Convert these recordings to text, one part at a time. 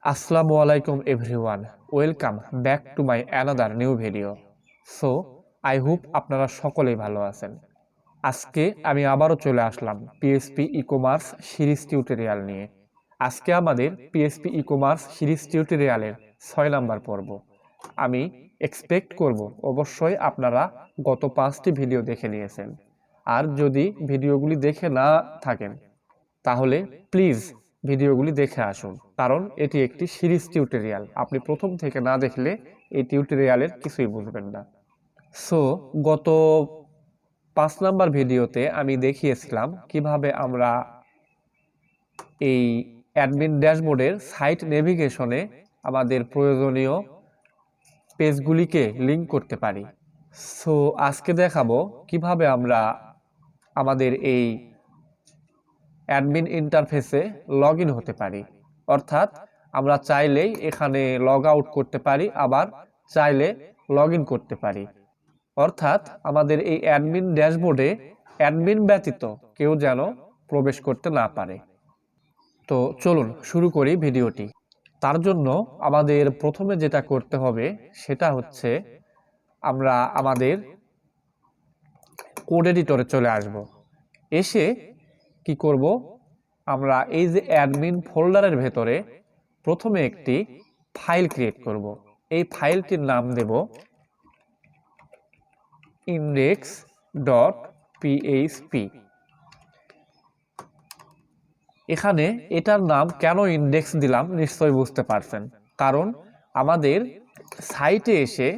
আসসালামু আলাইকুম everyone, welcome back to my another new video. So I hope আপনারা সকলেই ভালো আছেন। আজকে আমি আবারও চলে আসলাম PSP e commerce series tutorial নিয়ে। আজকে আমাদের পিএসপি ই কমার্স সিরিজ টিউটোরিয়ালের 6 নাম্বার পর্ব। আমি এক্সপেক্ট করব অবশ্যই আপনারা গত 5টি ভিডিও দেখে নিয়েছেন, আর যদি ভিডিওগুলি দেখে না থাকেন তাহলে প্লিজ ভিডিওগুলি দেখে আসুন, কারণ এটি একটি সিরিজ টিউটোরিয়াল। আপনি প্রথম থেকে না দেখলে এই টিউটোরিয়ালের কিছুই বুঝবেন না। সো গত 5 নাম্বার ভিডিওতে আমি দেখিয়েছিলাম কিভাবে আমরা এই অ্যাডমিন ড্যাশবোর্ডের সাইট নেভিগেশনে আমাদের প্রয়োজনীয় পেজগুলিকে লিংক করতে পারি। সো আজকে দেখাবো কিভাবে আমরা আমাদের এই অ্যাডমিন ইন্টারফেসে লগ ইন হতে পারি। অর্থাৎ আমরা চাইলেই এখানে লগ আউট করতে পারি, আবার চাইলে লগ ইন করতে পারি। অর্থাৎ আমাদের এই অ্যাডমিন ড্যাশবোর্ডে অ্যাডমিন ব্যতীত কেউ যেন প্রবেশ করতে না পারে। তো চলুন শুরু করি ভিডিওটি। তার জন্য আমাদের প্রথমে যেটা করতে হবে সেটা হচ্ছে আমরা আমাদের কোড এডিটরে চলে আসব। এসে কি করব, আমরা এই যে অ্যাডমিন ফোল্ডারের ভেতরে প্রথমে একটি ফাইল ক্রিয়েট করব। এই ফাইলটির নাম দেব index.php। এখানে এটার নাম কেন ইন্ডেক্স দিলাম নিশ্চয়ই বুঝতে পারছেন, কারণ আমাদের সাইটে এসে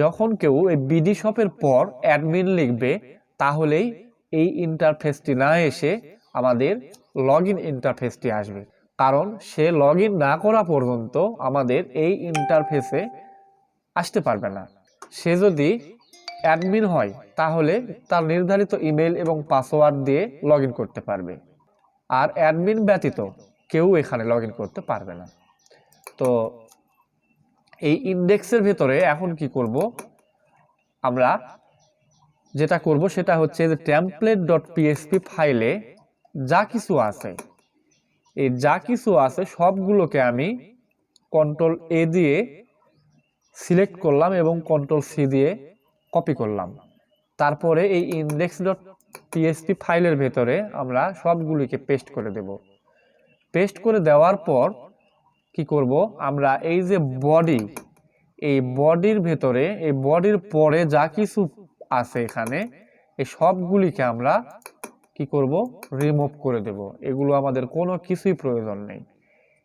যখন কেউ এই বিডি শপের পর অ্যাডমিন লিখবে তাহলেই এই ইন্টারফেসটি না এসে আমাদের লগ ইন ইন্টারফেসটি আসবে। কারণ সে লগ ইন না করা পর্যন্ত আমাদের এই ইন্টারফেসে আসতে পারবে না। সে যদি অ্যাডমিন হয় তাহলে তার নির্ধারিত ইমেল এবং পাসওয়ার্ড দিয়ে লগ ইন করতে পারবে, আর অ্যাডমিন ব্যতীত কেউ এখানে লগ ইন করতে পারবে না। তো এই ইন্ডেক্সের ভেতরে এখন কি করব, আমরা যেটা করব সেটা হচ্ছে যে template.php ফাইলে যা কিছু আছে, এই যা কিছু আছে সবগুলোকে আমি কন্ট্রোল এ দিয়ে সিলেক্ট করলাম এবং কন্ট্রোল সি দিয়ে কপি করলাম। তারপরে এই index.php ফাইলের ভেতরে আমরা সবগুলিকে পেস্ট করে দেব। পেস্ট করে দেওয়ার পর কি করব, আমরা এই যে বডি, এই বডির ভেতরে, এই বডির পরে যা কিছু আছে এখানে, এই সবগুলিকে আমরা কি করব, রিমুভ করে দেব। এগুলো আমাদের কোনো কিছুই প্রয়োজন নেই।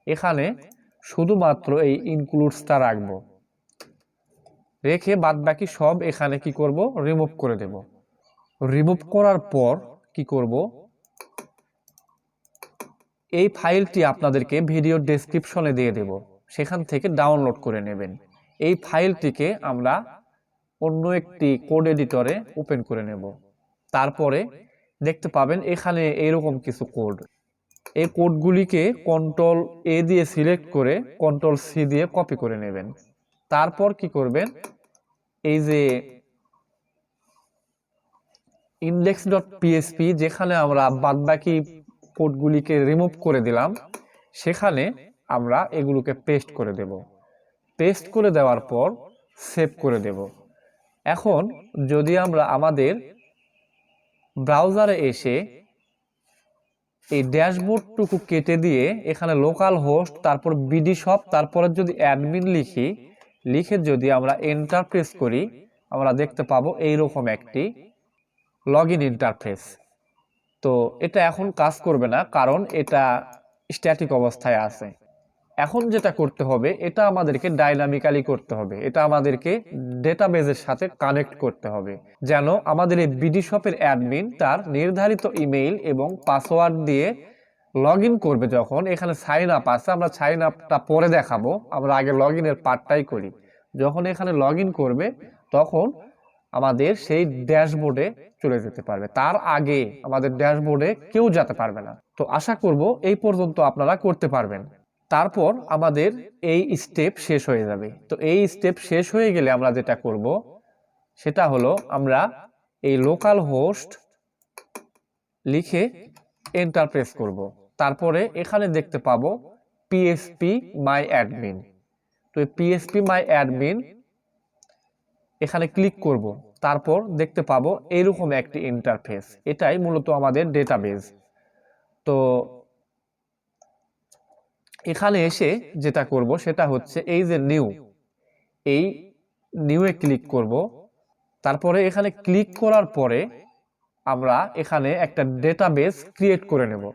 এখানে শুধুমাত্র এই ইনক্লুডসটা রাখবো, রেখে বাদ বাকি সব এখানে কি করব, রিমুভ করে দেব। রিমুভ করার পর কি করব, এই ফাইলটি আপনাদেরকে ভিডিও ডেসক্রিপশনে দিয়ে দেব, সেখান থেকে ডাউনলোড করে নেবেন। এই ফাইলটিকে আমরা অন্য একটি কোড এডিটরে ওপেন করে নেব। তারপরে দেখতে পাবেন এখানে এইরকম কিছু কোড। এই কোডগুলিকে কন্ট্রোল এ দিয়ে সিলেক্ট করে কন্ট্রোল সি দিয়ে কপি করে নেবেন। তারপর কি করবেন, এই যে index.php যেখানে আমরা বাদবাকি কোডগুলিকে রিমুভ করে দিলাম, সেখানে আমরা এগুলোকে পেস্ট করে দেব। পেস্ট করে দেওয়ার পর সেভ করে দেব। এখন যদি আমরা আমাদের ব্রাউজারে এসে এই ড্যাশবোর্ডটুকু কেটে দিয়ে এখানে লোকাল হোস্ট, তারপর বিডি শপ, তারপরে যদি অ্যাডমিন লিখে যদি আমরা এন্টার প্রেস করি, আমরা দেখতে পাবো এইরকম একটি লগ ইন ইন্টারফেস। তো এটা এখন কাজ করবে না, কারণ এটা স্ট্যাটিক অবস্থায় আছে। এখন যেটা করতে হবে, এটা আমাদেরকে ডাইনামিক্যালি করতে হবে, এটা আমাদেরকে ডেটাবেজের সাথে কানেক্ট করতে হবে, যেন আমাদের এই বিডি শপের অ্যাডমিন তার নির্ধারিত ইমেইল এবং পাসওয়ার্ড দিয়ে লগ ইন করবে। যখন এখানে সাইন আপ আছে, আমরা সাইন আপটা পরে দেখাবো, আমরা আগে লগ ইনের পার্টটাই করি। যখন এখানে লগ ইন করবে তখন আমাদের সেই ড্যাশবোর্ডে চলে যেতে পারবে, তার আগে আমাদের ড্যাশবোর্ডে কেউ যেতে পারবে না। তো আশা করব এই পর্যন্ত আপনারা করতে পারবেন। তারপর আমাদের এই স্টেপ শেষ হয়ে যাবে। তো এই স্টেপ শেষ হয়ে গেলে আমরা যেটা করব সেটা হলো, আমরা এই লোকাল হোস্ট লিখে এন্টার প্রেস করব। তারপরে এখানে দেখতে পাবো পিএসপি মাই অ্যাডমিন। তো এই পিএসপি মাই অ্যাডমিন এখানে ক্লিক করব, তারপর দেখতে পাবো এরকম একটি ইন্টারফেস। এটাই মূলত আমাদের ডেটাবেজ। তো এখানে এসে যেটা করব সেটা হচ্ছে এই যে নিউ, এই নিউয়ে ক্লিক করব। তারপরে এখানে ক্লিক করার পরে আমরা এখানে একটা ডেটাবেজ ক্রিয়েট করে নেব।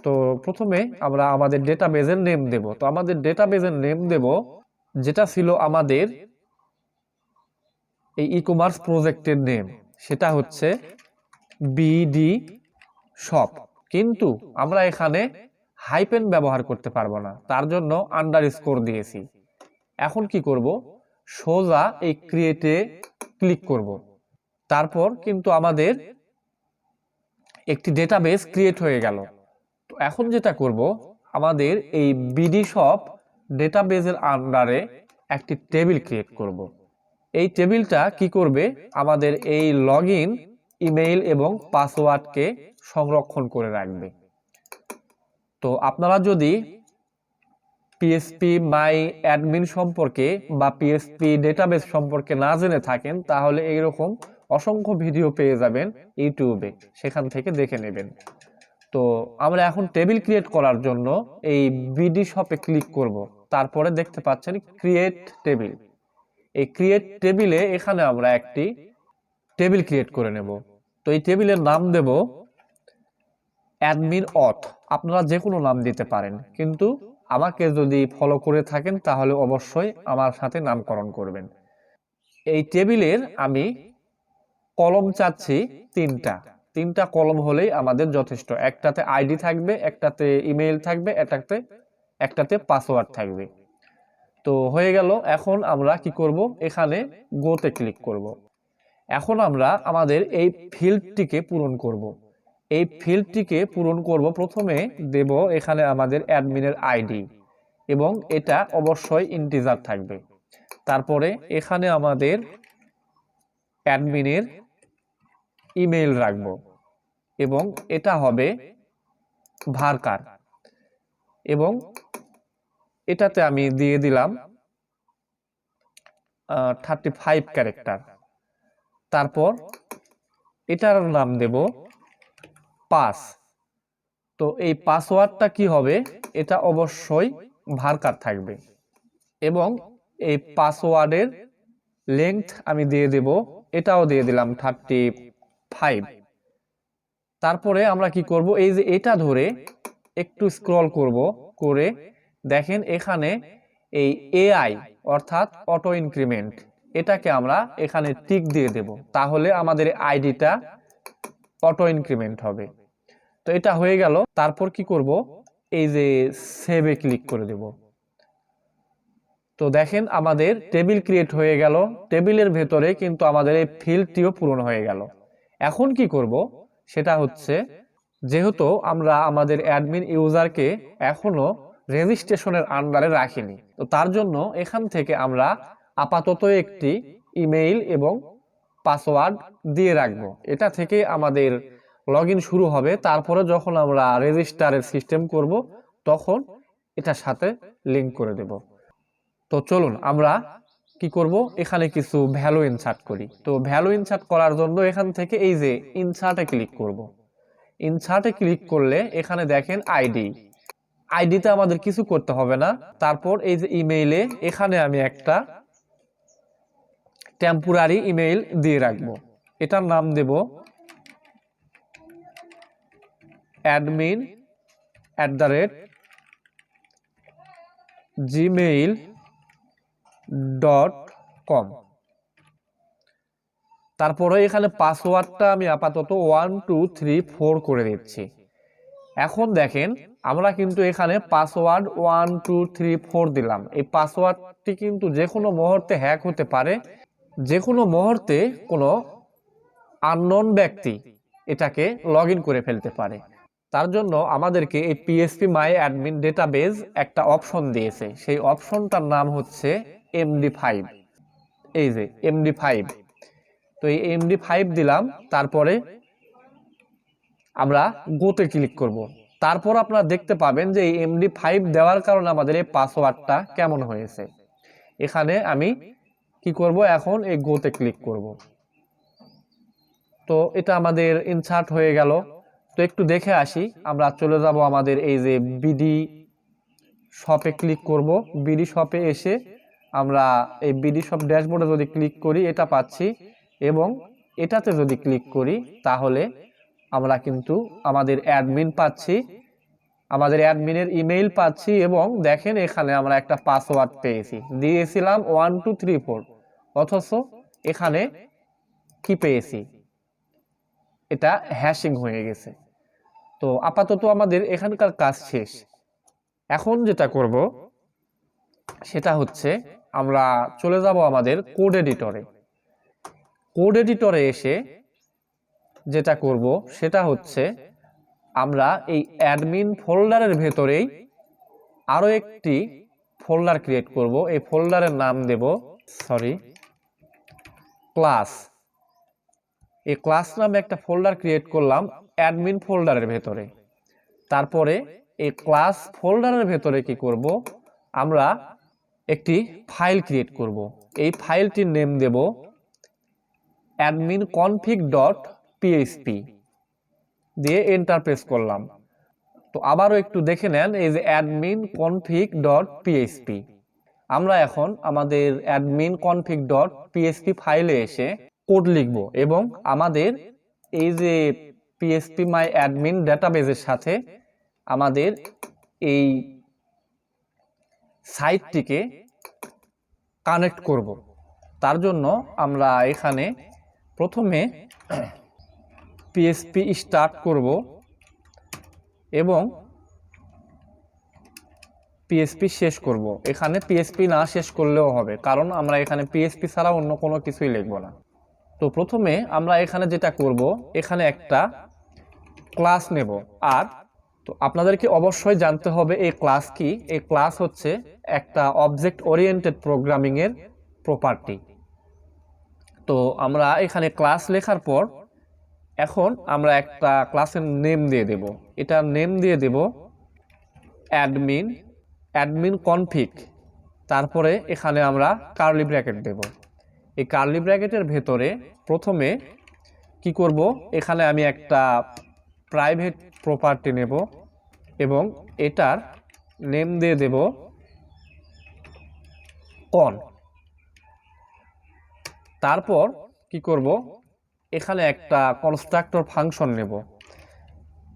তো প্রথমে আমরা আমাদের ডেটাবেজের নেম দেব। তো আমাদের ডেটাবেজের নেম দেব যেটা ছিল আমাদের এই ই কমার্স প্রজেক্টের নেম, সেটা হচ্ছে বিডি শপ। কিন্তু আমরা এখানে হাইপেন ব্যবহার করতে পারবো না, তার জন্য আন্ডারস্কোর দিয়েছি। এখন কি করব, সোজা এই ক্রিয়েটে ক্লিক করব। তারপর কিন্তু আমাদের একটি ডেটাবেস ক্রিয়েট হয়ে গেল। তো এখন যেটা করব, আমাদের এই বিডি শপ ডেটাবেজের আন্ডারে একটি টেবিল ক্রিয়েট করব। এই টেবিলটা কি করবে, আমাদের এই লগইন, ইমেইল এবং পাসওয়ার্ডকে সংরক্ষণ করে রাখবে। তো আপনারা যদি পিএসপি মাই অ্যাডমিন সম্পর্কে বা পিএসপি ডেটাবেস সম্পর্কে না জেনে থাকেন, তাহলে এইরকম অসংখ্য ভিডিও পেয়ে যাবেন ইউটিউবে, সেখান থেকে দেখে নেবেন। তো আমরা এখন টেবিল ক্রিয়েট করার জন্য এই বিডি শপে ক্লিক করব। তারপরে দেখতে পাচ্ছেন ক্রিয়েট টেবিল। এই ক্রিয়েট টেবিলে এখানে আমরা একটি টেবিল ক্রিয়েট করে নেব। তো এই টেবিলের নাম দেব অ্যাডমিন অথ। আপনারা যে কোনো নাম দিতে পারেন, কিন্তু আমাকে যদি ফলো করে থাকেন তাহলে অবশ্যই আমার সাথে নামকরণ করবেন। এই টেবিলের আমি কলম চাচ্ছি তিনটা কলম হলেই আমাদের যথেষ্ট। একটাতে আইডি থাকবে, একটাতে ইমেইল থাকবে, একটাতে পাসওয়ার্ড থাকবে। তো হয়ে গেল। এখন আমরা কি করব, এখানে গোতে ক্লিক করব। এখন আমরা আমাদের এই ফিল্ডটিকে পূরণ করব। এই ফিল্ডটিকে পূরণ করব, প্রথমে দেব এখানে আমাদের অ্যাডমিনের আইডি এবং এটা অবশ্যই ইন্টিজার থাকবে। তারপরে এখানে আমাদের অ্যাডমিনের ইমেইল রাখব এবং এটা হবে ভার্কার, এবং এটাতে আমি দিয়ে দিলাম 35 ক্যারেক্টার। তারপর এটার নাম দেব পাস। তো এই পাসওয়ার্ডটা কি হবে, এটা অবশ্যই ভার্কার থাকবে এবং এই পাসওয়ার্ডের লেংথ আমি দিয়ে দেব, এটাও দিয়ে দিলাম 35। তারপরে আমরা কি করব, এই যে এটা ধরে একটু স্ক্রল করব, করে দেখেন এখানে এই এআই অর্থাৎ অটো ইনক্রিমেন্ট, এটাকে আমরা এখানে টিক দিয়ে দেব, তাহলে আমাদের আইডিটা অটো ইনক্রিমেন্ট হবে। তো এটা হয়ে গেল। তারপর কি করব, এই যে সেভে ক্লিক করে দেব। তো দেখেন আমাদের টেবিল ক্রিয়েট হয়ে গেল। টেবিলের ভেতরে কিন্তু আমাদের এই ফিল্ডটিও পূরণ হয়ে গেল। এখন কি করব, সেটা হচ্ছে যেহেতু আমরা আমাদের অ্যাডমিন ইউজারকে এখনো রেজিস্ট্রেশনের আন্ডারে রাখিনি, তো তার জন্য এখান থেকে আমরা আপাতত একটি ইমেইল এবং পাসওয়ার্ড দিয়ে রাখবো। এটা থেকে আমাদের লগইন শুরু হবে। তারপরে যখন আমরা রেজিস্টারের সিস্টেম করব, তখন এটার সাথে লিংক করে দেব। তো চলুন আমরা কি করব, এখানে কিছু ভ্যালু ইনসার্ট করি। তো ভ্যালু ইনসার্ট করার জন্য এখান থেকে এই যে ইনসার্টে ক্লিক করব। ইনসার্টে ক্লিক করলে এখানে দেখেন আইডিতে আমাদের কিছু করতে হবে না। তারপর এই যে ইমেইলে এখানে আমি একটা টেম্পোরারি ইমেইল দিয়ে রাখবো। এটার নাম দেব admin@gmail.com। তারপরে এখানে পাসওয়ার্ডটা আমি আপাতত 1 2 3 4 করে দিচ্ছি। এখন দেখেন আমরা কিন্তু এখানে পাসওয়ার্ড 1 2 3 4 দিলাম। এই পাসওয়ার্ডটি কিন্তু যে কোনো মুহূর্তে হ্যাক হতে পারে, যে কোনো মুহূর্তে কোনো আননোন ব্যক্তি এটাকে লগ ইন করে ফেলতে পারে। তার জন্য আমাদেরকে এই পিএসপি মাই অ্যাডমিন ডেটাবেজ একটা অপশন দিয়েছে, সেই অপশনটার নাম হচ্ছে MD5। এই যে MD5, তো এই MD5 দিলাম। তারপরে আমরা গোতে ক্লিক করব। তারপর আপনারা দেখতে পাবেন যে এই MD5 দেওয়ার কারণে আমাদের এই পাসওয়ার্ডটা কেমন হয়েছে। এখানে আমি কি করব, এখন এই গোতে ক্লিক করব। তো এটা আমাদের ইনসার্ট হয়ে গেল। তো একটু দেখে আসি, আমরা চলে যাব আমাদের এই যে বিডি শপে ক্লিক করব। বিডি শপে এসে আমরা এই বিডি শপ ড্যাশবোর্ডে যদি ক্লিক করি এটা পাচ্ছি, এবং এটাতে যদি ক্লিক করি তাহলে আমরা কিন্তু আমাদের অ্যাডমিন পাচ্ছি, আমাদের অ্যাডমিনের ইমেইল পাচ্ছি, এবং দেখেন এখানে আমরা একটা পাসওয়ার্ড পেয়েছি, দিয়েছিলাম 1234, অথচ এখানে কি পেয়েছি, এটা হ্যাশিং হয়ে গেছে। তো আপাতত আমাদের এখানকার কাজ শেষ। এখন যেটা করব সেটা হচ্ছে আমরা চলে যাব আমাদের কোড এডিটরে। কোড এডিটরে এসে যেটা করব সেটা হচ্ছে আমরা এই অ্যাডমিন ফোল্ডারের ভেতরেই আরো একটি ফোল্ডার ক্রিয়েট করব। এই ফোল্ডারের নাম দেব ক্লাস। এই ক্লাস নামে একটা ফোল্ডার ক্রিয়েট করলাম অ্যাডমিন ফোল্ডারের ভেতরে। তারপরে এই ক্লাস ফোল্ডারের ভেতরে কি করব, আমরা একটি ফাইল ক্রিয়েট করব। এই ফাইলটির নেম দেব adminconfig.php দিয়ে এন্টার প্রেস করলাম। তো আবারও একটু দেখে নেন, এই যে adminconfig.php, আমরা এখন আমাদের adminconfig.php ফাইলে এসে কোড লিখব, এবং আমাদের এই যে phpMyAdmin ডেটাবেসের সাথে আমাদের এই সাইটটিকে কানেক্ট করব। তার জন্য আমরা এখানে প্রথমে PHP স্টার্ট করব এবং PHP শেষ করব। এখানে PHP না শেষ করলেও হবে, কারণ আমরা এখানে PHP ছাড়া অন্য কোনো কিছুই লিখব না। তো প্রথমে আমরা এখানে যেটা করব, এখানে একটা ক্লাস নেব। আর তো আপনাদেরকে অবশ্যই জানতে হবে এই ক্লাস কি। এই ক্লাস হচ্ছে একটা অবজেক্ট ওরিয়েন্টেড প্রোগ্রামিং এর প্রপার্টি। তো আমরা এখানে ক্লাস লেখার পর এখন আমরা একটা ক্লাসের নেম দিয়ে দেব। এটার নেম দিয়ে দেব অ্যাডমিন কনফিগ। তারপরে এখানে আমরা কার্লি ব্র্যাকেট দেব। এই কার্লি ব্র্যাকেটের ভেতরে প্রথমে কি করব, এখানে আমি একটা প্রাইভেট প্রপার্টি নেব এবং এটার নেম দিয়ে দেব কন। তারপর কি করব, এখানে একটা কনস্ট্রাক্টর ফাংশন নেব।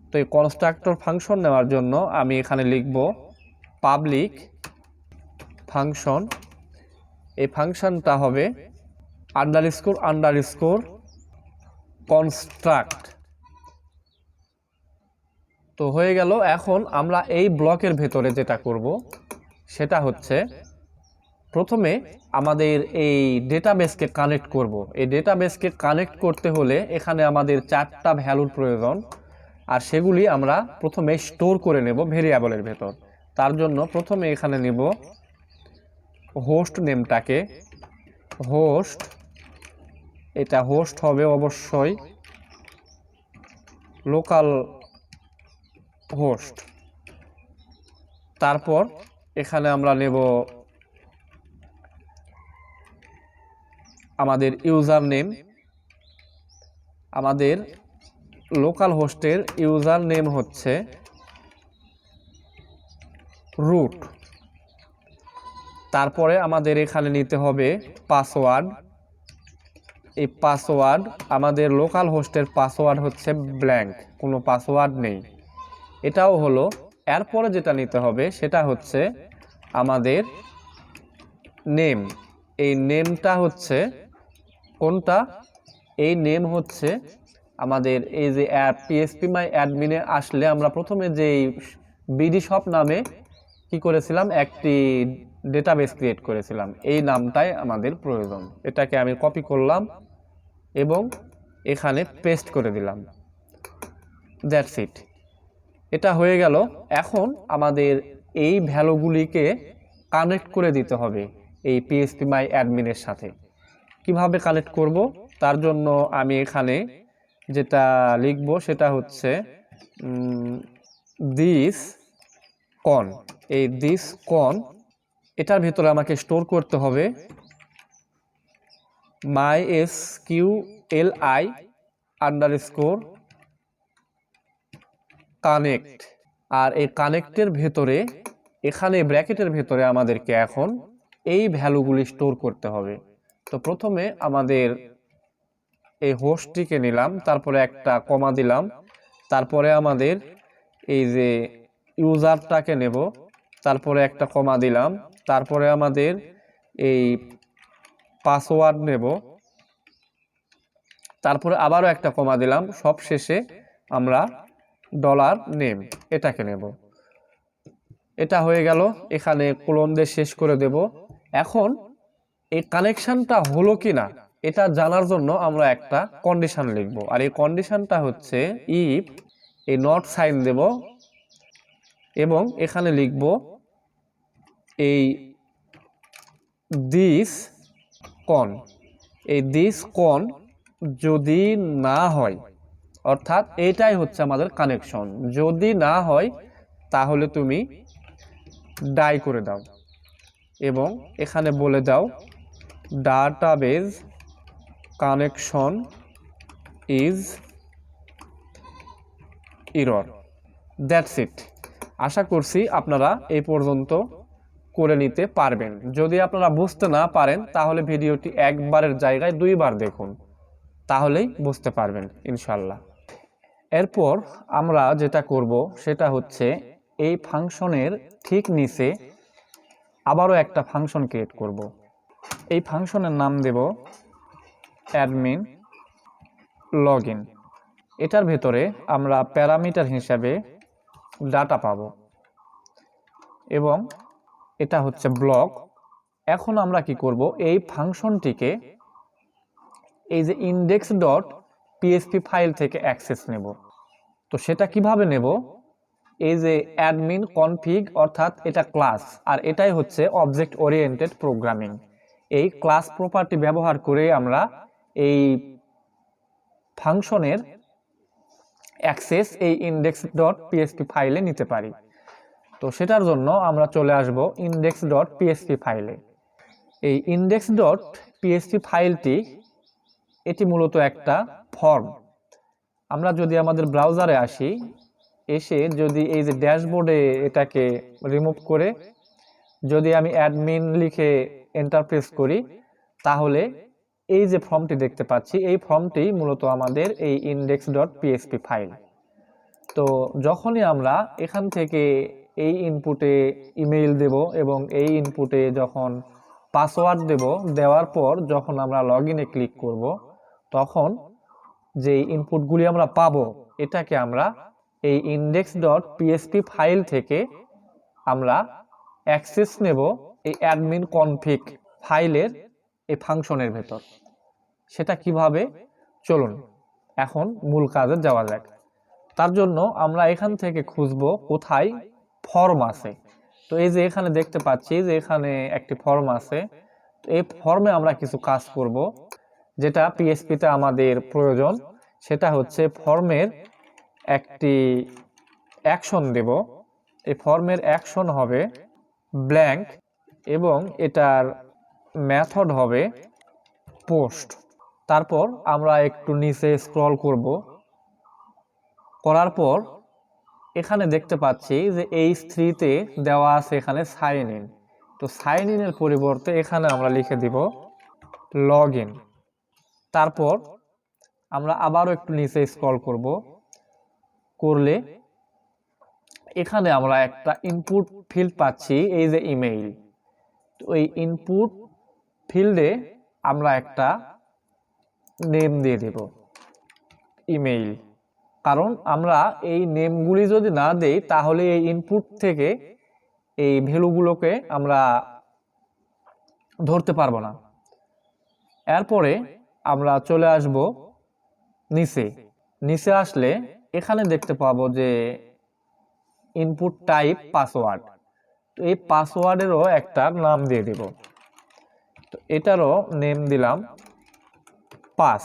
তো এই কনস্ট্রাক্টর ফাংশন নেওয়ার জন্য আমি এখানে লিখব পাবলিক ফাংশন। এই ফাংশনটা হবে আন্ডারস্কোর কনস্ট্রাক্ট। তো হয়ে গেল। এখন আমরা এই ব্লকের ভেতরে যেটা করব সেটা হচ্ছে প্রথমে আমাদের এই ডেটাবেসকে কানেক্ট করব। এই ডেটাবেসকে কানেক্ট করতে হলে এখানে আমাদের 4টা ভ্যালুর প্রয়োজন, আর সেগুলি আমরা প্রথমে স্টোর করে নেব ভেরিয়েবলের ভেতর। তার জন্য প্রথমে এখানে নেব হোস্ট নেমটাকে, হোস্ট, এটা হোস্ট হবে অবশ্যই লোকাল হোস্ট। তারপর এখানে আমরা নেব আমাদের ইউজার নেম। আমাদের লোকাল হোস্টের ইউজার নেম হচ্ছে রুট। তারপরে আমাদের এখানে নিতে হবে পাসওয়ার্ড। এই পাসওয়ার্ড, আমাদের লোকাল হোস্টের পাসওয়ার্ড হচ্ছে ব্ল্যাঙ্ক, কোনো পাসওয়ার্ড নেই, এটাও হলো। এরপরে যেটা নিতে হবে সেটা হচ্ছে আমাদের নেম। এই নেমটা হচ্ছে কোনটা, এই নেম হচ্ছে আমাদের এই যে phpMyAdmin-এ আসলে আমরা প্রথমে যে বিডি শপ নামে কি করেছিলাম, একটি ডেটাবেস ক্রিয়েট করেছিলাম, এই নামটাই আমাদের প্রয়োজন। এটাকে আমি কপি করলাম এবং এখানে পেস্ট করে দিলাম। That's it. এটা হয়ে গেল। এখন আমাদের এই ভ্যালুগুলিকে কানেক্ট করে দিতে হবে এই phpMyAdmin-এর সাথে। কিভাবে কানেক্ট করব, তার জন্য আমি এখানে যেটা লিখব সেটা হচ্ছে দিস কন, এই দিস কন এটার ভিতরে আমাকে স্টোর করতে হবে MySQLi আন্ডারস্কোর কানেক্ট। আর এই কানেক্টের ভেতরে এখানে ব্র্যাকেটের ভেতরে আমাদেরকে এখন এই ভ্যালুগুলি স্টোর করতে হবে। তো প্রথমে আমাদের এই হোস্টটিকে নিলাম, তারপরে একটা কমা দিলাম, তারপরে আমাদের এই যে ইউজারটাকে নেব, তারপরে একটা কমা দিলাম, তারপরে আমাদের এই পাসওয়ার্ড নেব, তারপরে আবারও একটা কমা দিলাম, সব শেষে আমরা $নেম এটাকে নেব। এটা হয়ে গেল, এখানে কোলন দিয়ে শেষ করে দেব। এখন এই কানেকশনটা হলো কিনা এটা জানার জন্য আমরা একটা কন্ডিশন লিখব, আর এই কন্ডিশনটা হচ্ছে ইফ, এই নট সাইন দেব এবং এখানে লিখব এই দিস কন, এই দিস কন যদি না হয়, অর্থাৎ এটাই হচ্ছে আমাদের কানেকশন, যদি না হয় তাহলে তুমি ডাই করে দাও এবং এখানে বলে দাও database connection is error. That's it. আশা করছি আপনারা এই পর্যন্ত করে নিতে পারবেন। যদি আপনারা বুঝতে না পারেন তাহলে ভিডিওটি একবারের জায়গায় দুইবার দেখুন, তাহলেই বুঝতে পারবেন ইনশাল্লাহ। এরপর আমরা যেটা করব সেটা হচ্ছে এই ফাংশনের ঠিক নিচে আবারও একটা ফাংশন ক্রিয়েট করব। এই ফাংশনের নাম দেব অ্যাডমিন লগইন। এটার ভেতরে আমরা প্যারামিটার হিসাবে ডাটা পাব এবং এটা হচ্ছে ব্লক। এখন আমরা কি করব, এই ফাংশনটিকে এই যে index.php ফাইল থেকে অ্যাক্সেস নেব। তো সেটা কিভাবে নেব, এই যে অ্যাডমিন কনফিগ, অর্থাৎ এটা ক্লাস, আর এটাই হচ্ছে অবজেক্ট ওরিয়েন্টেড প্রোগ্রামিং। এই ক্লাস প্রপার্টি ব্যবহার করে আমরা এই ফাংশনের অ্যাক্সেস এই index.php ফাইলে নিতে পারি। তো সেটার জন্য আমরা চলে আসব index.php ফাইলে। এই index.php ফাইলটি এটি মূলত একটা ফর্ম। আমরা যদি আমাদের ব্রাউজারে আসি, এসে যদি এই যে ড্যাশবোর্ডে এটাকে রিমুভ করে যদি আমি অ্যাডমিন লিখে এন্টার প্রেস করি, তাহলে এই যে ফর্মটি দেখতে পাচ্ছি, এই ফর্মটি মূলত আমাদের এই index.php ফাইল। তো যখনই আমরা এখান থেকে এই ইনপুটে ইমেইল দেব এবং এই ইনপুটে যখন পাসওয়ার্ড দেব, দেওয়ার পর যখন আমরা লগইনে ক্লিক করব, তখন যে ইনপুটগুলি আমরা পাবো এটাকে আমরা এই index.php ফাইল থেকে আমরা অ্যাক্সেস নেব এই অ্যাডমিন কনফিগ ফাইলের এই ফাংশনের ভেতর। সেটা কিভাবে, চলুন এখন মূল কাজে যাওয়া যাক। তার জন্য আমরা এখান থেকে খুঁজব কোথায় ফর্ম আছে। তো এই যে এখানে দেখতে পাচ্ছি যে এখানে একটি ফর্ম আছে। তো এই ফর্মে আমরা কিছু কাজ করব, যেটা পিএইচপিতে আমাদের প্রয়োজন। সেটা হচ্ছে ফর্মের একটি অ্যাকশন দেব। এই ফর্মের অ্যাকশন হবে ব্ল্যাঙ্ক এবং এটার মেথড হবে পোস্ট। তারপর আমরা একটু নিচে স্ক্রল করব, করার পর এখানে দেখতে পাচ্ছি যে H3-তে দেওয়া আছে এখানে সাইন ইন। তো সাইন ইনের পরিবর্তে এখানে আমরা লিখে দিব লগইন। তারপর আমরা আবারও একটু নিচে স্ক্রল করব, করলে এখানে আমরা একটা ইনপুট ফিল্ড পাচ্ছি, এই যে ইমেইল। তো এই ইনপুট ফিল্ডে আমরা একটা নেম দিয়ে দেব ইমেইল, কারণ আমরা এই নেমগুলি যদি না দেই তাহলে এই ইনপুট থেকে এই ভ্যালুগুলোকে আমরা ধরতে পারবো না। এরপরে আমরা চলে আসব নিচে। নিচে আসলে এখানে দেখতে পাবো যে ইনপুট টাইপ পাসওয়ার্ড। তো এই পাসওয়ার্ডেরও একটা নাম দিয়ে দেব। তো এটারও নেম দিলাম পাস।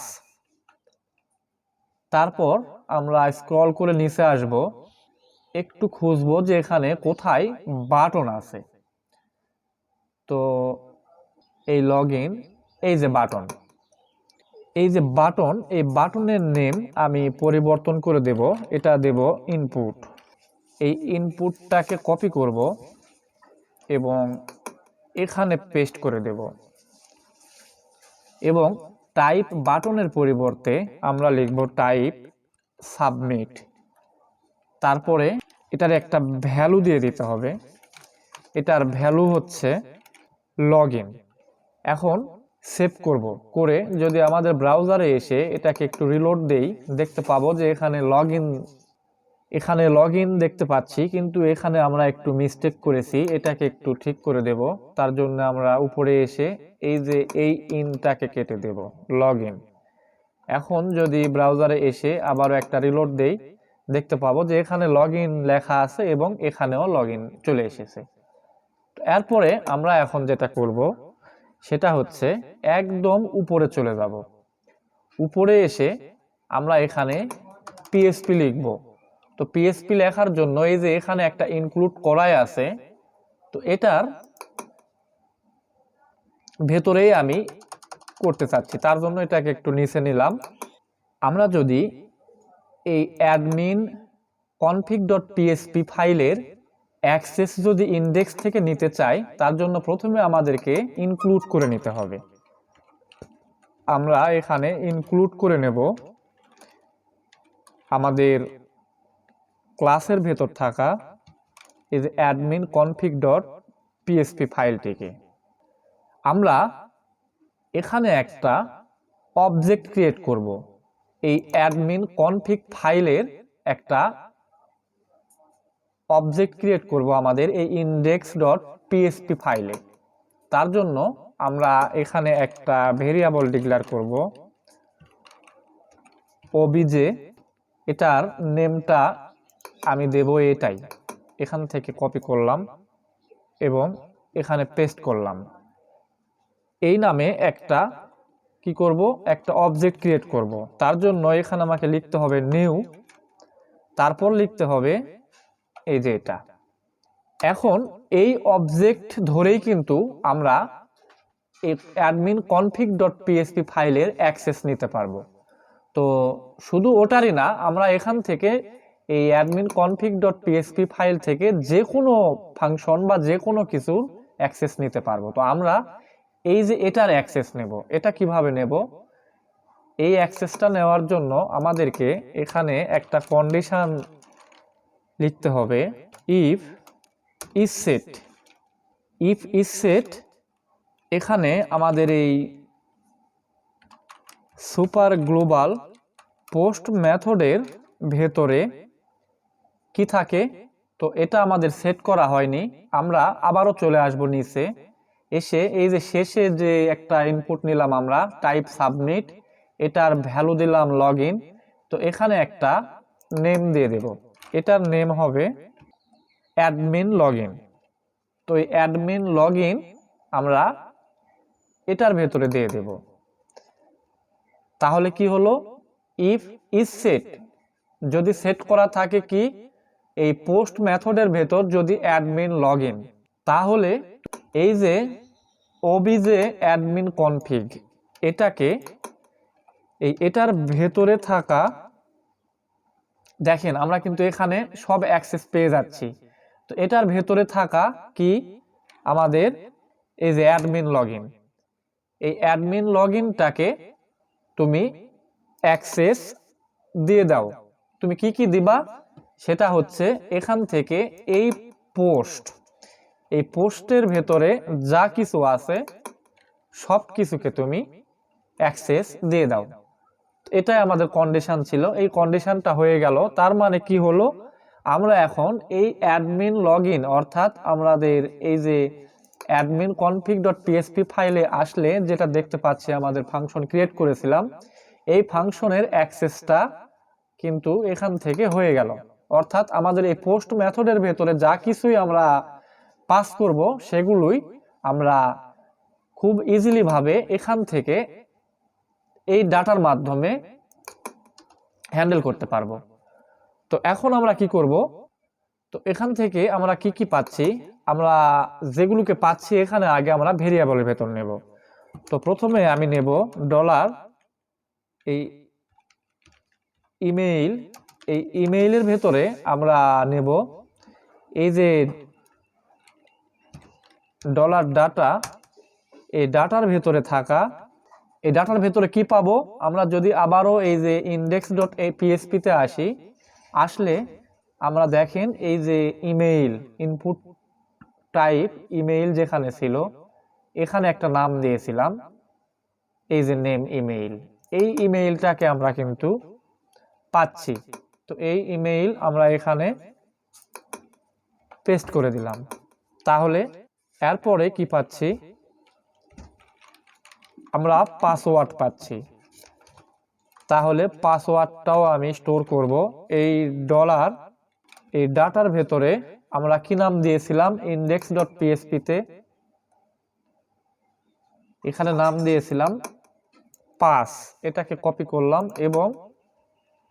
তারপর আমরা স্ক্রল করে নিচে আসব, একটু খুঁজবো যে এখানে কোথায় বাটন আছে। তো এই লগইন, এই যে বাটন, এই যে বাটন, এই বাটনের নেম আমি পরিবর্তন করে দেব। এটা দেব ইনপুট। এই ইনপুটটাকে কপি করব এবং এখানে পেস্ট করে দেব এবং টাইপ বাটনের পরিবর্তে আমরা লিখব টাইপ সাবমিট। তারপরে এটার একটা ভ্যালু দিয়ে দিতে হবে। এটার ভ্যালু হচ্ছে লগইন। এখন সেভ করব, করে যদি আমাদের ব্রাউজারে এসে এটাকে একটু রিলোড দেই, দেখতে পাবো যে এখানে লগইন দেখতে পাচ্ছি, কিন্তু এখানে আমরা একটু মিস্টেক করেছি। এটাকে একটু ঠিক করে দেব। তার জন্য আমরা উপরে এসে এই যে এই ইনটাকে কেটে দেব, লগইন। এখন যদি ব্রাউজারে এসে আবারও একটা রিলোড দেই, দেখতে পাবো যে এখানে লগইন লেখা আছে এবং এখানেও লগইন চলে এসেছে। এরপরে আমরা এখন যেটা করব সেটা হচ্ছে একদম উপরে চলে যাব। উপরে এসে আমরা এখানে পিএসপি লিখব। তো পিএসপি লেখার জন্য এই যে এখানে একটা ইনক্লুড করাই আছে, তো এটার ভেতরেই আমি করতে চাচ্ছি। তার জন্য এটাকে একটু নিচে নিলাম। আমরা যদি এই অ্যাডমিন config.php ফাইলের অ্যাক্সেস যদি ইনডেক্স থেকে নিতে চাই, তার জন্য প্রথমে আমাদেরকে ইনক্লুড করে নিতে হবে। আমরা এখানে ইনক্লুড করে নেব আমাদের ক্লাসের ভেতর থাকা এই যে অ্যাডমিন config.php ফাইলটিকে। আমরা এখানে একটা অবজেক্ট ক্রিয়েট করব। এই অ্যাডমিন কনফিগ ফাইলের একটা অবজেক্ট ক্রিয়েট করব আমাদের এই index.php ফাইলে। তার জন্য আমরা এখানে একটা ভেরিয়েবল ডিক্লেয়ার করব obj। এটার নেমটা আমি দেব এটাই। এখান থেকে কপি করলাম এবং এখানে পেস্ট করলাম। এই নামে একটা কি করব, একটা অবজেক্ট ক্রিয়েট করব। তার জন্য এখানে আমাকে লিখতে হবে নিউ, তারপর লিখতে হবে এই যে এটা। এখন এই অবজেক্ট ধরেই কিন্তু আমরা এই অ্যাডমিন config.php ফাইলের অ্যাক্সেস নিতে পারবো। তো শুধু ওটারই না, আমরা এখান থেকে এই অ্যাডমিন config.php ফাইল থেকে যে কোনো ফাংশন বা যে কোনো কিছুর অ্যাক্সেস নিতে পারবো। তো আমরা এই যে এটার অ্যাক্সেস নেব, এটা কিভাবে নেব? এই অ্যাক্সেসটা নেওয়ার জন্য আমাদেরকে এখানে একটা কন্ডিশন লিখতে হবে, ইফ ইজ সেট। এখানে আমাদের এই সুপার গ্লোবাল পোস্ট মেথডের ভেতরে কি থাকে, তো এটা আমাদের সেট করা হয়নি। আমরা আবারও চলে আসব নিচে এসে এই যে শেষে যে একটা ইনপুট নিলাম আমরা টাইপ সাবমিট, এটার ভ্যালু দিলাম লগইন। তো এখানে একটা নেম দিয়ে দেব, এটার নেম হবে অ্যাডমিন লগইন। তো এই অ্যাডমিন লগইন আমরা এটার ভেতরে দিয়ে দেব। তাহলে কি হলো, ইফ ইজ সেট যদি সেট করা থাকে কি এই পোস্ট মেথডের ভেতর যদি অ্যাডমিন লগইন, তাহলে এই যে ওবিজে অ্যাডমিন কনফিগ এটাকে এটার ভেতরে থাকা, দেখেন আমরা কিন্তু এখানে সব অ্যাক্সেস পেয়ে যাচ্ছি। তো এটার ভেতরে থাকা কি আমাদের এই যে অ্যাডমিন লগইন, এই অ্যাডমিন লগইনটাকে তুমি অ্যাক্সেস দিয়ে দাও। তুমি কি কি দিবা সেটা হচ্ছে এখান থেকে এই পোস্টের ভেতরে যা কিছু আছে সব কিছুকে তুমি অ্যাক্সেস দিয়ে দাও। এটাই আমাদের কন্ডিশন ছিল, এই কন্ডিশনটা হয়ে গেল। তার মানে কি হলো, আমরা এখন এই অ্যাডমিন লগইন অর্থাৎ আমাদের এই যে অ্যাডমিন config.php ফাইলে আসলে যেটা দেখতে পাচ্ছি আমাদের ফাংশন ক্রিয়েট করেছিলাম, এই ফাংশনের অ্যাক্সেসটা কিন্তু এখান থেকে হয়ে গেল। অর্থাৎ আমাদের এই পোস্ট মেথডের ভেতরে যা কিছুই আমরা পাস করব সেগুলোই আমরা খুব ইজিলি ভাবে এখান থেকে এই ডাটার মাধ্যমে হ্যান্ডেল করতে পারবো। তো এখন আমরা কি করব, তো এখান থেকে আমরা কি কি পাচ্ছি, আমরা যেগুলোকে পাচ্ছি এখানে আগে আমরা ভেরিয়েবলের ভেতর নেব। তো প্রথমে আমি নেব ডলার এই ইমেইল, এই ইমেইলের ভেতরে আমরা নেব এই যে ডলার ডাটা, এই ডাটার ভেতরে থাকা, এই ডাটার ভেতরে কি পাবো আমরা যদি আবারও এই যে index.php তে আসি, আসলে আমরা দেখেন এই যে ইমেইল ইনপুট টাইপ ইমেইল যেখানে ছিল এখানে একটা নাম দিয়েছিলাম এই যে নেম ইমেইল, এই ইমেইলটাকে আমরা কিন্তু পাচ্ছি। তো এই ইমেইল আমরা এখানে পেস্ট করে দিলাম। তাহলে এরপরে কি পাচ্ছি, আমরা পাসওয়ার্ড পাচ্ছি। তাহলে পাসওয়ার্ডটাও আমি স্টোর করব এই ডলার এই ডাটার ভেতরে। আমরা কি নাম দিয়েছিলাম index.php তে, এখানে নাম দিয়েছিলাম পাস, এটাকে কপি করলাম এবং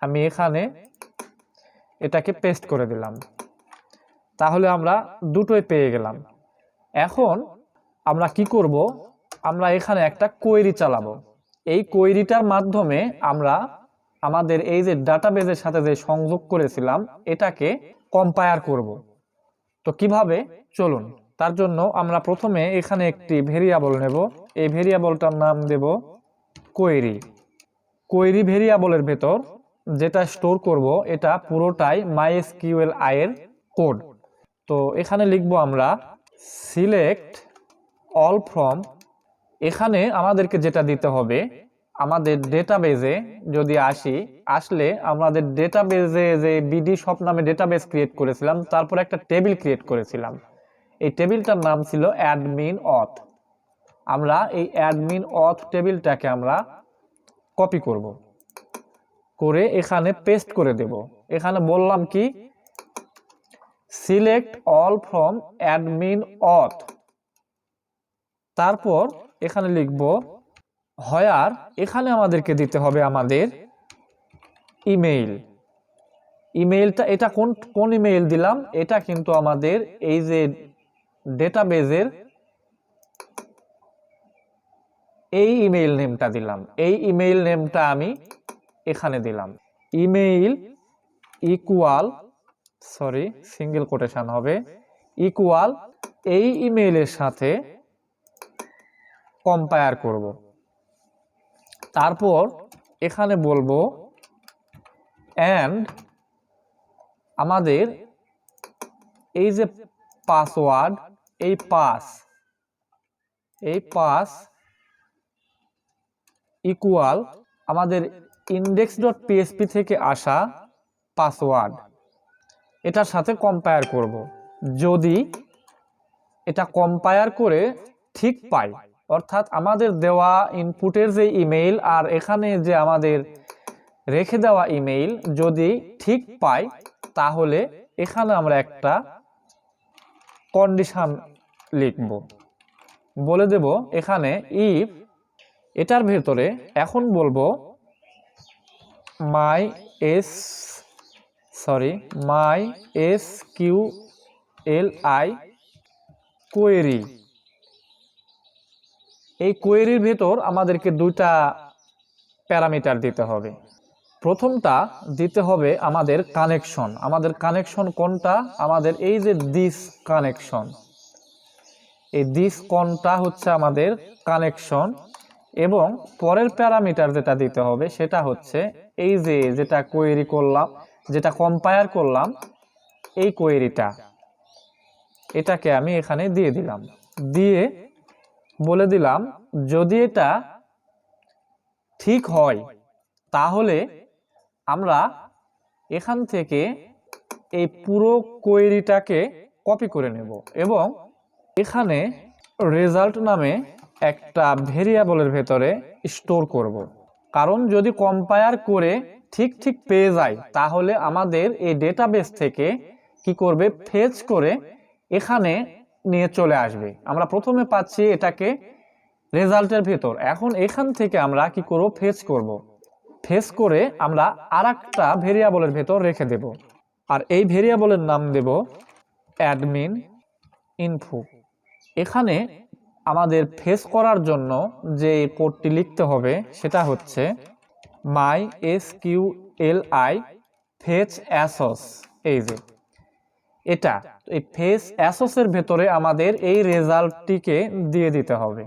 আমি এখানে এটাকে পেস্ট করে দিলাম। তাহলে আমরা দুটোই পেয়ে গেলাম। এখন আমরা কি করব, আমরা এখানে একটা কোয়েরি চালাবো। এই কোয়েরিটার মাধ্যমে আমরা আমাদের এই যে ডাটাবেজের সাথে যে সংযোগ করেছিলাম এটাকে কম্পায়ার করব। তো কিভাবে, চলুন। তার জন্য আমরা প্রথমে এখানে একটি ভেরিয়েবল নেব, এই ভেরিয়েবলটার নাম দেব কোয়েরি। কোয়েরি ভেরিয়েবলের ভেতর যেটা স্টোর করব এটা পুরোটাই MySQL এর কোড। তো এখানে লিখব আমরা সিলেক্ট অল ফ্রম, এখানে আমাদেরকে যেটা দিতে হবে আমাদের ডেটাবেজে যদি আসলে আমাদের ডেটাবেজে যে বিডি শপ নামে ডেটাবেজ ক্রিয়েট করেছিলাম, তারপর একটা টেবিল ক্রিয়েট করেছিলাম, এই টেবিলটার নাম ছিল অ্যাডমিন অথ। আমরা এই অ্যাডমিন অথ টেবিলটাকে আমরা কপি করব, করে এখানে পেস্ট করে দেব। এখানে বললাম কি সিলেক্ট অল ফ্রম অ্যাডমিন অথ, তারপর এখানে লিখব হোয়ার, এখানে আমাদেরকে দিতে হবে আমাদের ইমেইল। ইমেইলটা এটা কোন ইমেইল দিলাম, এটা কিন্তু আমাদের এই যে ডেটাবেজের এই ইমেইল নেমটা দিলাম, এই ইমেইল নেমটা আমি এখানে দিলাম। Email equal, sorry single quotation হবে, ইকুয়াল এই ইমেইলের সাথে কম্পায়ার করব। তারপর এখানে বলবো এন্ড আমাদের এই যে পাসওয়ার্ড, এই পাস ইকুয়াল আমাদের index.php থেকে আসা পাসওয়ার্ড, এটার সাথে কম্পায়ার করব। যদি এটা কম্পায়ার করে ঠিক পাই, অর্থাৎ আমাদের দেওয়া ইনপুটের যে ইমেইল আর এখানে যে আমাদের রেখে দেওয়া ইমেইল যদি ঠিক পাই, তাহলে এখানে আমরা একটা কন্ডিশন লিখব, বলে দেব এখানে ইফ, এটার ভেতরে এখন বলবো MySQLi কোয়েরি। এই কোয়েরির ভেতর আমাদেরকে দুইটা প্যারামিটার দিতে হবে। প্রথমটা দিতে হবে আমাদের কানেকশন। আমাদের কানেকশন কোনটা, আমাদের এই যে দিস কানেকশন, এই দিস কোনটা হচ্ছে আমাদের কানেকশন। এবং পরের প্যারামিটার যেটা দিতে হবে সেটা হচ্ছে এই যে যেটা কোয়েরি করলাম, যেটা কম্পায়ার করলাম, এই কোয়েরিটা, এটাকে আমি এখানে দিয়ে দিলাম। দিয়ে বলে দিলাম যদি এটা ঠিক হয় তাহলে আমরা এখান থেকে এই পুরো কোয়েরিটাকে কপি করে নেব এবং এখানে রেজাল্ট নামে একটা ভেরিয়েবলের ভেতরে স্টোর করব। কারণ যদি কম্পায়ার করে ঠিক পেয়ে যায় তাহলে আমাদের এই ডেটাবেস থেকে কি করবে, ফেচ করে এখানে নিয়ে চলে আসবে। আমরা প্রথমে পাচ্ছি এটাকে রেজাল্টের ভেতর, এখন এখান থেকে আমরা কি করব, ফেচ করব। ফেচ করে আমরা আরেকটা ভেরিয়েবলের ভেতর রেখে দেব। আর এই ভেরিয়েবলের নাম দেব অ্যাডমিন ইনফো। এখানে আমাদের ফেচ করার জন্য যে কোডটি লিখতে হবে সেটা হচ্ছে MySQLi ফেচ অ্যাসোস। এই যে এটা, এই ফেচ অ্যাসোসের ভেতরে আমাদের এই রেজাল্টটিকে দিয়ে দিতে হবে।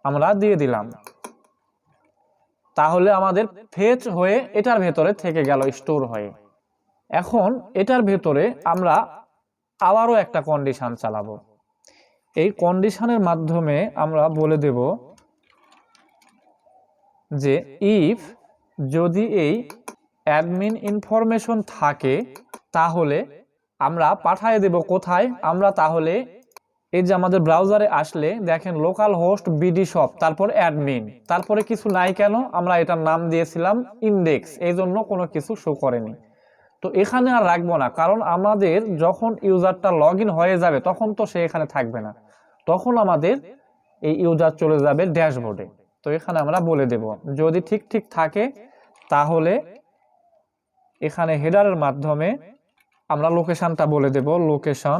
আমরা দিয়ে দিলাম, তাহলে আমাদের ফেচ হয়ে এটার ভেতরে থেকে গেল স্টোর হয়ে। এখন এটার ভেতরে আমরা আবারও একটা কন্ডিশন চালাবো। এই কন্ডিশনের মাধ্যমে আমরা বলে দেব যে ইফ যদি এই অ্যাডমিন ইনফরমেশন থাকে তাহলে আমরা পাঠিয়ে দেব কোথায়। আমরা তাহলে এই যে আমাদের ব্রাউজারে আসলে দেখেন লোকাল হোস্ট বিডি শপ, তারপর অ্যাডমিন, তারপরে কিছু নাই কেন, আমরা এটার নাম দিয়েছিলাম ইন্ডেক্স, এই জন্য কোনো কিছু শো করেনি। তো এখানে আর রাখবো না, কারণ আমাদের যখন ইউজারটা লগ ইন হয়ে যাবে তখন তো সে এখানে থাকবে না, তখন আমাদের এই ইউজার চলে যাবে ড্যাশবোর্ডে। তো এখানে আমরা বলে দেব যদি ঠিক থাকে তাহলে এখানে হেডারের মাধ্যমে আমরা লোকেশনটা বলে দেব, লোকেশন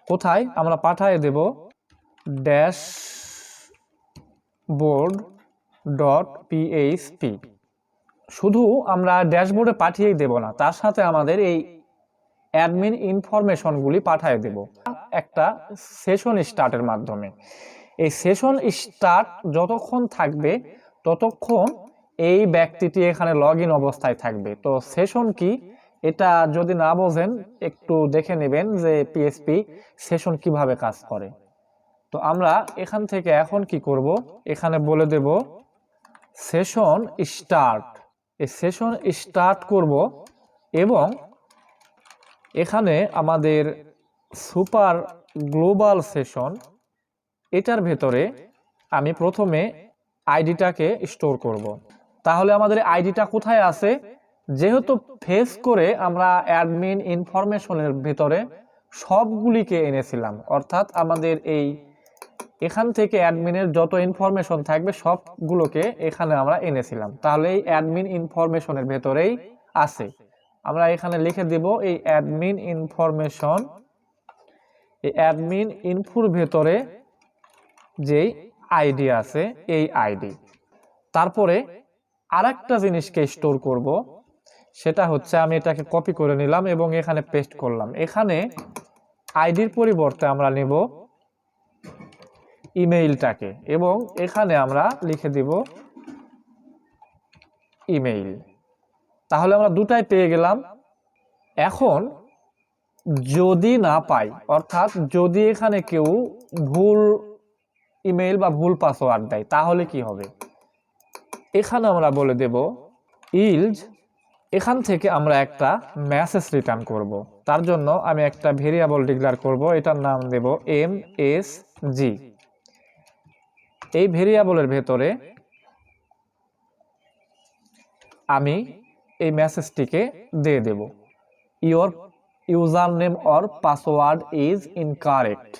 কোথায় আমরা পাঠিয়ে দেব dashboard.php। শুধু আমরা ড্যাশবোর্ডে পাঠিয়েই দেব না, তার সাথে আমাদের এই অ্যাডমিন ইনফরমেশনগুলি পাঠিয়ে দেব একটা সেশন স্টার্টের মাধ্যমে। এই সেশন স্টার্ট যতক্ষণ থাকবে ততক্ষণ এই ব্যক্তিটি এখানে লগ ইন অবস্থায় থাকবে। তো সেশন কি এটা যদি না বোঝেন একটু দেখে নেবেন যে পিএসপি সেশন কিভাবে কাজ করে। তো আমরা এখান থেকে এখন কি করব, এখানে বলে দেব সেশন স্টার্ট। এই সেশন স্টার্ট করব এবং এখানে আমাদের সুপার গ্লোবাল সেশন, এটার ভেতরে আমি প্রথমে আইডিটাকে স্টোর করব। তাহলে আমাদের আইডিটা কোথায় আছে, যেহেতু ফেচ করে আমরা অ্যাডমিন ইনফরমেশনের ভেতরে সবগুলিকে এনেছিলাম, অর্থাৎ আমাদের এখান থেকে অ্যাডমিনের যত ইনফরমেশন থাকবে সবগুলোকে এখানে আমরা এনেছিলাম, তাহলে এই অ্যাডমিন ইনফরমেশনের ভেতরেই আছে। আমরা এখানে লিখে দেব এই অ্যাডমিন ইনফরমেশন, এই অ্যাডমিন ইনফোর ভেতরে যেই আইডি আছে এই আইডি। তারপরে আরেকটা জিনিসকে স্টোর করব, সেটা হচ্ছে আমি এটাকে কপি করে নিলাম এবং এখানে পেস্ট করলাম। এখানে আইডির পরিবর্তে আমরা নেব ইমেইলটাকে এবং এখানে আমরা লিখে দিব ইমেইল। তাহলে আমরা দুটাই পেয়ে গেলাম। এখন যদি না পাই, অর্থাৎ যদি এখানে কেউ ভুল ইমেইল বা ভুল পাসওয়ার্ড দেয় তাহলে কি হবে, এখানে আমরা বলে দেব ইলজ, এখান থেকে আমরা একটা মেসেজ রিটার্ন করব। তার জন্য আমি একটা ভেরিয়েবল ডিক্লেয়ার করব, এটার নাম দেব MSG। এই ভেরিয়েবলের ভেতরে আমি এই মেসেজটিকে দিয়ে দেব your user name or password is incorrect,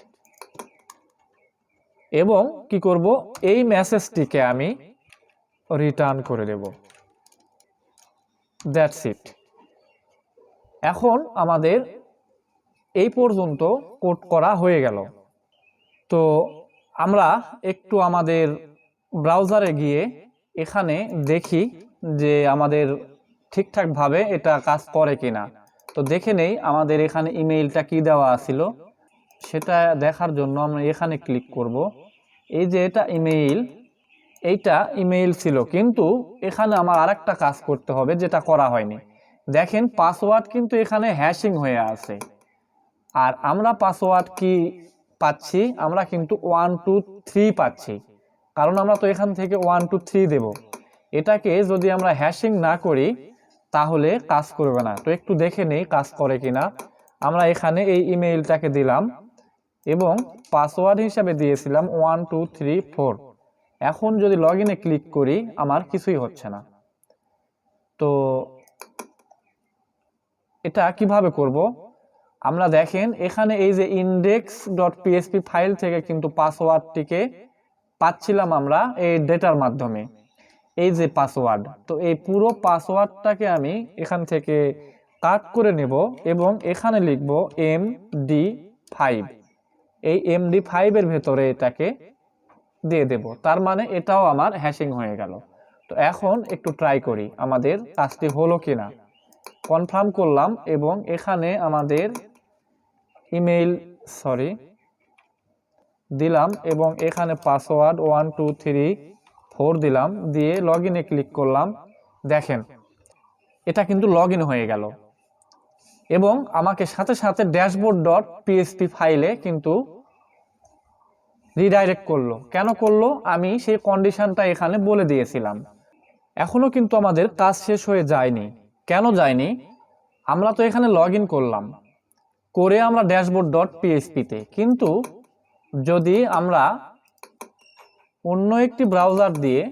এবং কি করব এই মেসেজটিকে আমি রিটার্ন করে দেব। That's it. এখন আমাদের এই পর্যন্ত কোড করা হয়ে গেল। তো আমরা একটু আমাদের ব্রাউজারে গিয়ে এখানে দেখি যে আমাদের ঠিকঠাকভাবে এটা কাজ করে কিনা। তো দেখে নেই আমাদের এখানে ইমেইলটা কি দেওয়া ছিল, সেটা দেখার জন্য আমরা এখানে ক্লিক করব। এই যে এটা ইমেইল, এইটা ইমেইল ছিল, কিন্তু এখানে আমার আরেকটা কাজ করতে হবে যেটা করা হয়নি। দেখেন পাসওয়ার্ড কিন্তু এখানে হ্যাশিং হয়ে আছে, আর আমরা পাসওয়ার্ড কি পাচ্ছি, আমরা কিন্তু 1 2 3 পাচ্ছি, কারণ আমরা তো এখান থেকে 1 2 3 দেব। এটাকে যদি আমরা হ্যাশিং না করি তাহলে কাজ করবে না। তো একটু দেখে নেই কাজ করে কিনা। আমরা এখানে এই ইমেইলটাকে দিলাম এবং পাসওয়ার্ড হিসাবে দিয়েছিলাম 1 2 3 4। এখন যদি লগ ইনে ক্লিক করি আমার কিছুই হচ্ছে না। তো এটা কিভাবে করব, আমরা দেখেন এখানে এই যে index.php ফাইল থেকে কিন্তু পাসওয়ার্ডটিকে পাচ্ছিলাম আমরা এই ডেটার মাধ্যমে, এই যে পাসওয়ার্ড। তো এই পুরো পাসওয়ার্ডটাকে আমি এখান থেকে কাট করে নেব এবং এখানে লিখব MD5। এই MD5 এর ভেতরে এটাকে দিয়ে দেব, তার মানে এটাও আমার হ্যাশিং হয়ে গেল। তো এখন একটু ট্রাই করি আমাদের কাজটি হলো কিনা। কনফার্ম করলাম এবং এখানে আমাদের ইমেইল দিলাম এবং এখানে পাসওয়ার্ড 1234 দিলাম, দিয়ে লগ ইনে ক্লিক করলাম। দেখেন এটা কিন্তু লগ ইন হয়ে গেল এবং আমাকে সাথে সাথে dashboard.php ফাইলে কিন্তু রিডাইরেক্ট করলো। কেন করলো আমি সেই কন্ডিশনটা এখানে বলে দিয়েছিলাম। এখনো কিন্তু আমাদের কাজ শেষ হয়ে যায়নি। কেন যায়নি? আমরা তো এখানে লগ ইন করলাম, করে আমরা dashboard.php তে, কিন্তু যদি আমরা অন্য একটি ব্রাউজার দিয়ে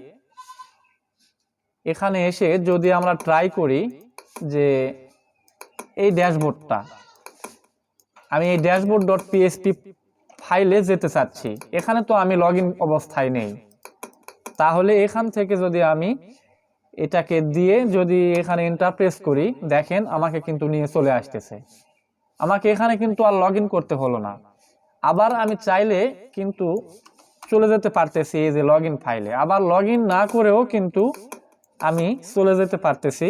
এখানে এসে যদি আমরা ট্রাই করি যে এই ড্যাশবোর্ডটা, আমি এই dashboard.php ফাইলে যেতে চাচ্ছি, এখানে তো আমি লগ ইন অবস্থায় নেই, তাহলে এখান থেকে যদি আমি এটাকে দিয়ে যদি এখানে এন্টার প্রেস করি, দেখেন আমাকে কিন্তু নিয়ে চলে আসতেছে। আমাকে এখানে কিন্তু আর লগ ইন করতে হলো না। আবার আমি চাইলে কিন্তু চলে যেতে পারতেছি এই যে লগ ইন ফাইলে, আবার লগ ইন না করেও কিন্তু আমি চলে যেতে পারতেছি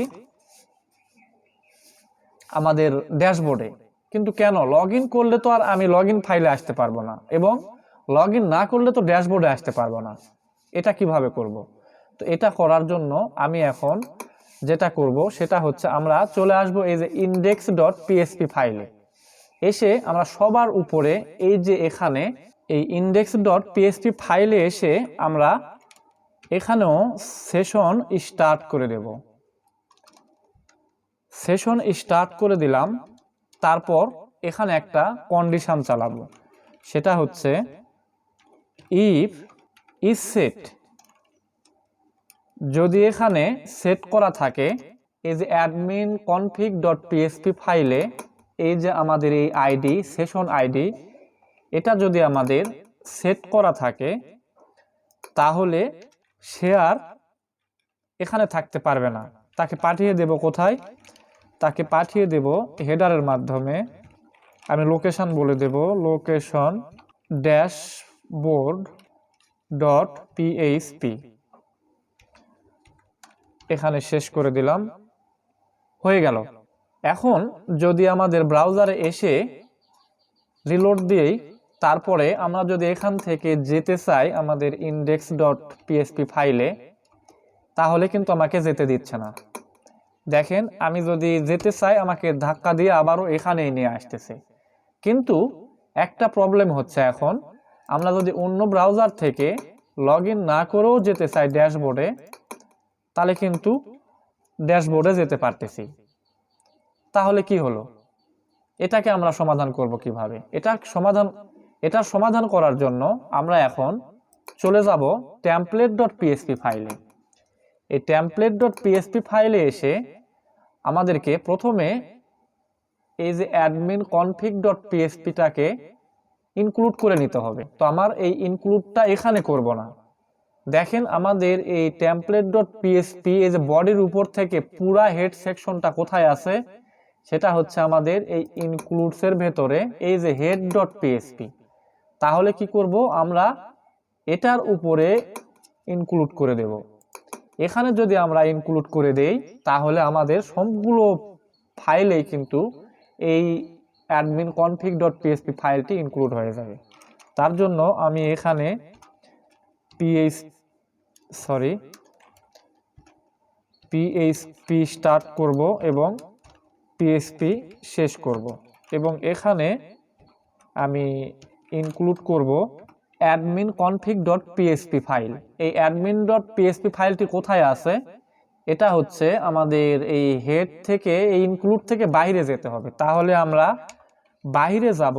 আমাদের ড্যাশবোর্ডে। কিন্তু কেন লগ ইন করলে তো আর আমি লগ ইন ফাইলে আসতে পারবো না, এবং লগ ইন না করলে তো ড্যাশবোর্ডে আসতে পারবো না। এটা কিভাবে করব? তো এটা করার জন্য আমি এখন যেটা করব সেটা হচ্ছে আমরা চলে আসব এই যে index.php ফাইলে। এসে আমরা সবার উপরে এই যে এখানে এই index.php ফাইলে এসে আমরা এখানেও সেশন স্টার্ট করে দেব। সেশন স্টার্ট করে দিলাম, তারপর এখানে একটা কন্ডিশন চালাবো, সেটা হচ্ছে ইফ ইজ সেট। যদি এখানে সেট করা থাকে এই যে admin config.php ফাইলে এই যে আমাদের এই আইডি সেশন আইডি, এটা যদি আমাদের সেট করা থাকে তাহলে সে আর এখানে থাকতে পারবে না। তাকে পাঠিয়ে দেব কোথায়? তাকে পাঠিয়ে দেব হেডারের মাধ্যমে। আমি লোকেশন বলে দেব, লোকেশন dashboard.php। এখানে শেষ করে দিলাম, হয়ে গেল। এখন যদি আমাদের ব্রাউজারে এসে রিলোড দিই, তারপরে আমরা যদি এখান থেকে যেতে চাই আমাদের index.php ফাইলে, তাহলে কিন্তু আমাকে যেতে দিচ্ছে না। দেখেন আমি যদি যেতে চাই আমাকে ধাক্কা দিয়ে আবারও এখানেই নিয়ে আসতেছে। কিন্তু একটা প্রবলেম হচ্ছে, এখন আমরা যদি অন্য ব্রাউজার থেকে লগ ইন না করেও যেতে চাই ড্যাশবোর্ডে, তাহলে কিন্তু ড্যাশবোর্ডে যেতে পারতেছি। তাহলে কি হলো? এটাকে আমরা সমাধান করব কিভাবে? এটার সমাধান করার জন্য আমরা এখন চলে যাব template.php ফাইলে। এই template.php ফাইলে এসে আমাদেরকে প্রথমে এই যে admin config.php টাকে ইনক্লুড করে নিতে হবে। তো আমার এই ইনক্লুডটা এখানে করব না। দেখেন আমাদের এই template.php এই যে বডির উপর থেকে পুরা হেড সেকশনটা কোথায় আছে, সেটা হচ্ছে আমাদের এই ইনক্লুডস এর ভেতরে এই যে head.php। তাহলে কি করব, আমরা এটার উপরে ইনক্লুড করে দেব। এখানে যদি আমরা ইনক্লুড করে দেই তাহলে আমাদের সবগুলো ফাইলেই কিন্তু এই admin config.php ফাইলটি ইনক্লুড হয়ে যাবে। তার জন্য আমি এখানে PHP স্টার্ট করব এবং PHP শেষ করব, এবং এখানে আমি ইনক্লুড করব admin config.php ফাইল। এই admin.php ফাইলটি কোথায় আছে? এটা হচ্ছে আমাদের এই হেড থেকে এই ইনক্লুড থেকে বাইরে যেতে হবে। তাহলে আমরা বাইরে যাব,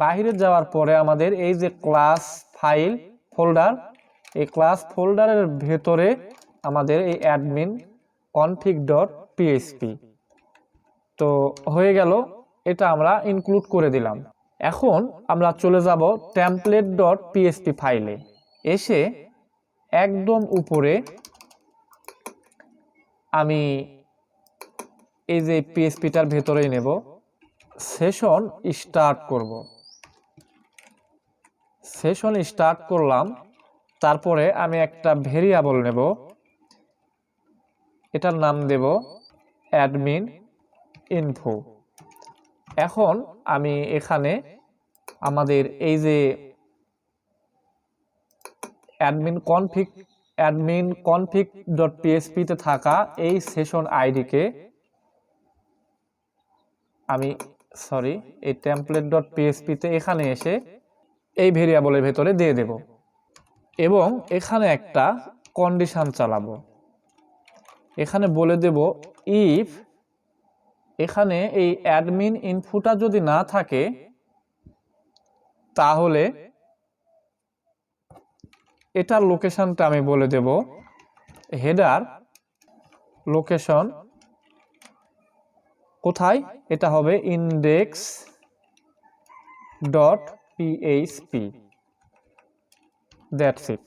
বাইরে যাওয়ার পরে আমাদের এই যে ক্লাস ফাইল ফোল্ডার, এই ক্লাস ফোল্ডারের ভেতরে আমাদের এই admin config.php। তো হয়ে গেল, এটা আমরা ইনক্লুড করে দিলাম। এখন আমরা চলে যাব template.php ফাইলে। এসে একদম উপরে আমি এই যে পিএসপিটার ভেতরেই নেব, সেশন স্টার্ট করব। সেশন স্টার্ট করলাম, তারপরে আমি একটা ভেরিয়েবল নেব, এটার নাম দেব অ্যাডমিন ইনফো। এখন আমি এখানে আমাদের এই যে অ্যাডমিন কনফিগ ডট পিএসপি তে থাকা এই সেশন আইডিকে আমি এই টেমপ্লেট ডট পিএসপি তে এখানে এসে এই ভেরিয়েবলের ভেতরে দিয়ে দেব এবং এখানে একটা কন্ডিশন চালাবো। এখানে বলে দেব ইফ এখানে এই অ্যাডমিন ইনফোটা যদি না থাকে তাহলে এটার লোকেশনটা আমি বলে দেব হেডার লোকেশন কোথায়, এটা হবে index dot PHP. That's it.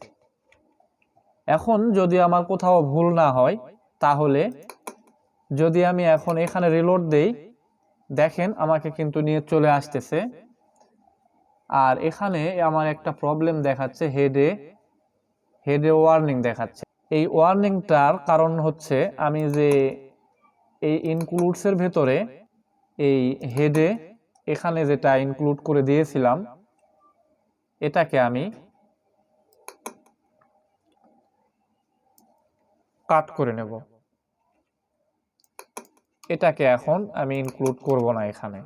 এখন যদি আমার কোথাও ভুল না হয় তাহলে যদি আমি এখন এখানে রিলোড দেই, দেখেন আমাকে কিন্তু নিয়ে চলে আসতেছে। আর এখানে আমার একটা প্রবলেম দেখাচ্ছে, হেডে ওয়ার্নিং দেখাচ্ছে। এই ওয়ার্নিংটার কারণ হচ্ছে আমি যে এই ইনক্লুডসের ভেতরে এই হেডে এখানে যেটা ইনক্লুড করে দিয়েছিলাম এটাকে আমি কাট করে নেব। এটাকে এখন আমি ইনক্লুড করব না, এখানে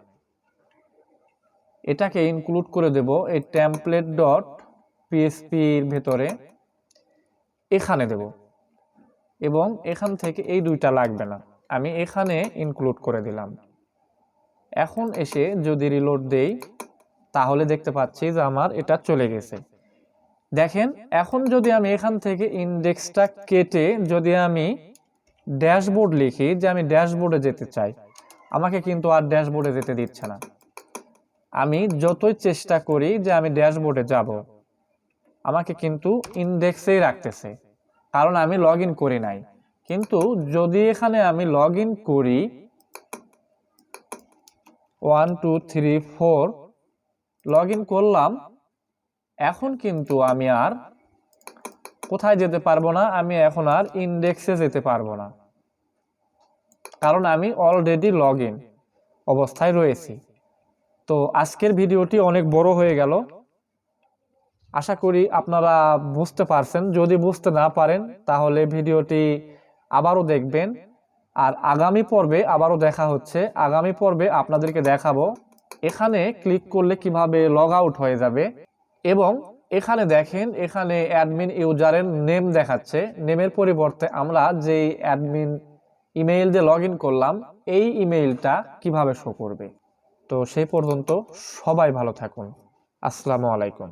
এটাকে ইনক্লুড করে দেব এই টেমপ্লেট ডট পিএসপির ভেতরে এখানে দেব এবং এখান থেকে এই দুইটা লাগবে না, আমি এখানে ইনক্লুড করে দিলাম। এখন এসে যদি রিলোড দেই তাহলে দেখতে পাচ্ছি যে আমার এটা চলে গেছে। দেখেন এখন যদি আমি এখান থেকে ইনডেক্সটা কেটে যদি আমি ড্যাশবোর্ড লিখি যে আমি ড্যাশবোর্ডে যেতে চাই, আমাকে কিন্তু আর ড্যাশবোর্ডে যেতে দিচ্ছে না। আমি যতই চেষ্টা করি যে আমি ড্যাশবোর্ডে যাব, আমাকে কিন্তু ইনডেক্সেই রাখতেছে, কারণ আমি লগ ইন করি নাই। কিন্তু যদি এখানে আমি লগ ইন করি 1 2 3 4 লগ ইন করলাম, এখন কিন্তু আমি আর কোথায় যেতে পারবো না, আমি এখন আর ইনডেক্সে যেতে পারবো না, কারণ আমি অলরেডি লগ ইন অবস্থায় রয়েছি। তো আজকের ভিডিওটি অনেক বড় হয়ে গেল, আশা করি আপনারা বুঝতে পারছেন। যদি বুঝতে না পারেন তাহলে ভিডিওটি আবারও দেখবেন। আর আগামী পর্বে আবারও দেখা হচ্ছে। আগামী পর্বে আপনাদেরকে দেখাবো এখানে ক্লিক করলে কিভাবে লগ আউট হয়ে যাবে। এবং এখানে দেখেন, এখানে অ্যাডমিন ইউজারের নেম দেখাচ্ছে, নেমের পরিবর্তে আমরা যেই অ্যাডমিন ইমেইল দিয়ে লগ ইন করলাম এই ইমেইলটা কিভাবে শো করবে। তো সেই পর্যন্ত সবাই ভালো থাকুন। আসসালামু আলাইকুম।